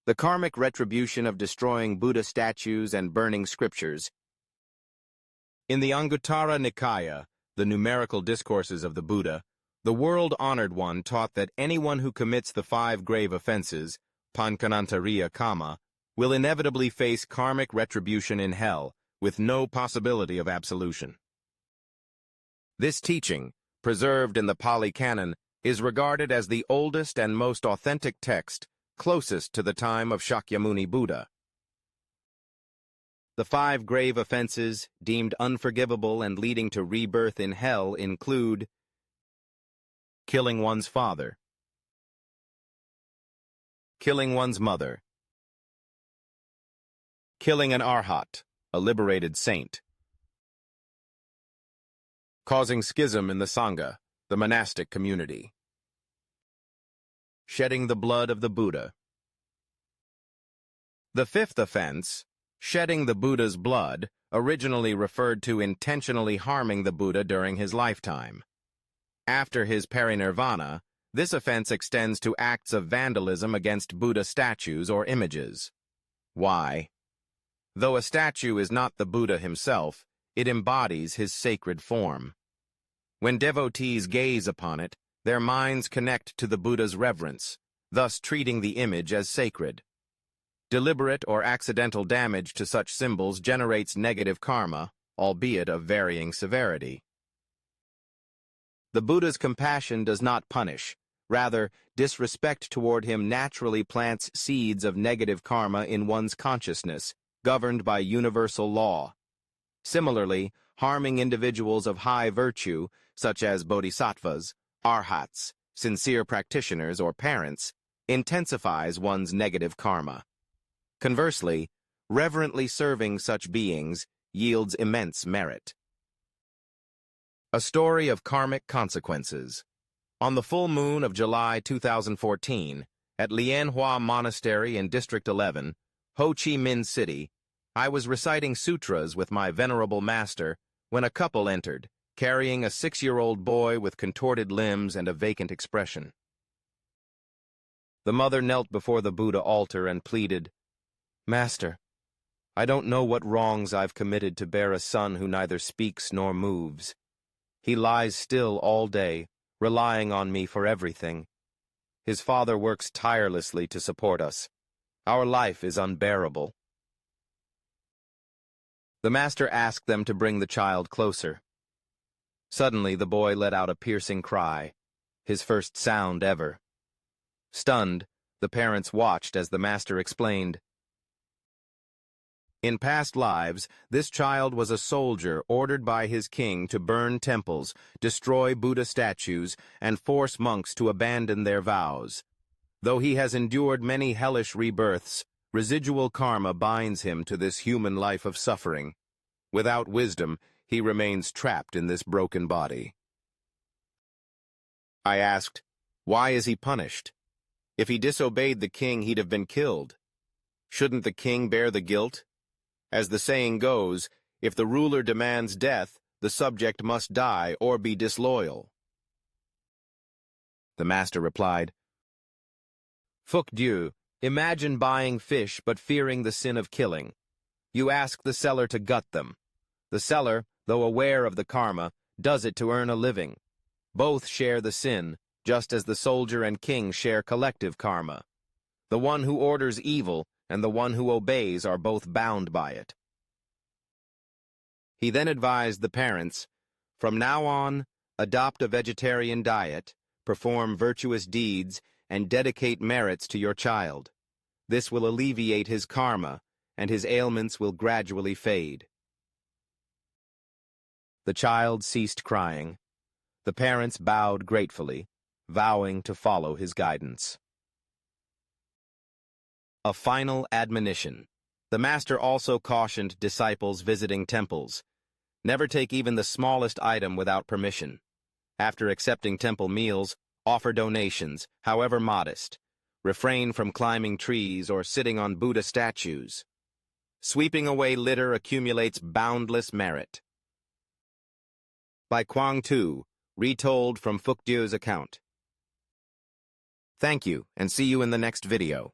The karmic retribution of destroying Buddha statues and burning scriptures. In the Anguttara Nikaya, the Numerical Discourses of the Buddha, the world-honored one taught that anyone who commits the 5 grave offenses, pañcānantariya kamma, will inevitably face karmic retribution in hell, with no possibility of absolution. This teaching, preserved in the Pali Canon, is regarded as the oldest and most authentic text closest to the time of Shakyamuni Buddha. The 5 grave offenses deemed unforgivable and leading to rebirth in hell include killing one's father, killing one's mother, killing an arhat, a liberated saint, causing schism in the Sangha, the monastic community, shedding the blood of the Buddha. The 5th offense, shedding the Buddha's blood, originally referred to intentionally harming the Buddha during his lifetime. After his Parinirvana, this offense extends to acts of vandalism against Buddha statues or images. Why? Though a statue is not the Buddha himself, it embodies his sacred form. When devotees gaze upon it, their minds connect to the Buddha's reverence, thus treating the image as sacred. Deliberate or accidental damage to such symbols generates negative karma, albeit of varying severity. The Buddha's compassion does not punish. Rather, disrespect toward him naturally plants seeds of negative karma in one's consciousness, governed by universal law. Similarly, harming individuals of high virtue, such as bodhisattvas, arhats, sincere practitioners, or parents, intensifies one's negative karma. Conversely, reverently serving such beings yields immense merit. A story of karmic consequences. On the full moon of July 2014, at Lianhua Monastery in District 11, Ho Chi Minh City, I was reciting sutras with my venerable master when a couple entered, carrying a 6-year-old boy with contorted limbs and a vacant expression. The mother knelt before the Buddha altar and pleaded, "Master, I don't know what wrongs I've committed to bear a son who neither speaks nor moves. He lies still all day, relying on me for everything. His father works tirelessly to support us. Our life is unbearable." The master asked them to bring the child closer. Suddenly, the boy let out a piercing cry, his first sound ever. Stunned, the parents watched as the master explained, "In past lives, this child was a soldier ordered by his king to burn temples, destroy Buddha statues, and force monks to abandon their vows. Though he has endured many hellish rebirths, residual karma binds him to this human life of suffering. Without wisdom, he remains trapped in this broken body." I asked, "Why is he punished? If he disobeyed the king, he'd have been killed. Shouldn't the king bear the guilt? As the saying goes, if the ruler demands death, the subject must die or be disloyal." The master replied, "Fuck Dieu, imagine buying fish but fearing the sin of killing. You ask the seller to gut them. The seller, though aware of the karma, does it to earn a living. Both share the sin, just as the soldier and king share collective karma. The one who orders evil and the one who obeys are both bound by it." He then advised the parents, "From now on, adopt a vegetarian diet, perform virtuous deeds, and dedicate merits to your child. This will alleviate his karma, and his ailments will gradually fade." The child ceased crying. The parents bowed gratefully, vowing to follow his guidance. A final admonition. The master also cautioned disciples visiting temples. Never take even the smallest item without permission. After accepting temple meals, offer donations, however modest. Refrain from climbing trees or sitting on Buddha statues. Sweeping away litter accumulates boundless merit. By Quang Tu, retold from Fuc Dieu's account. Thank you, and see you in the next video.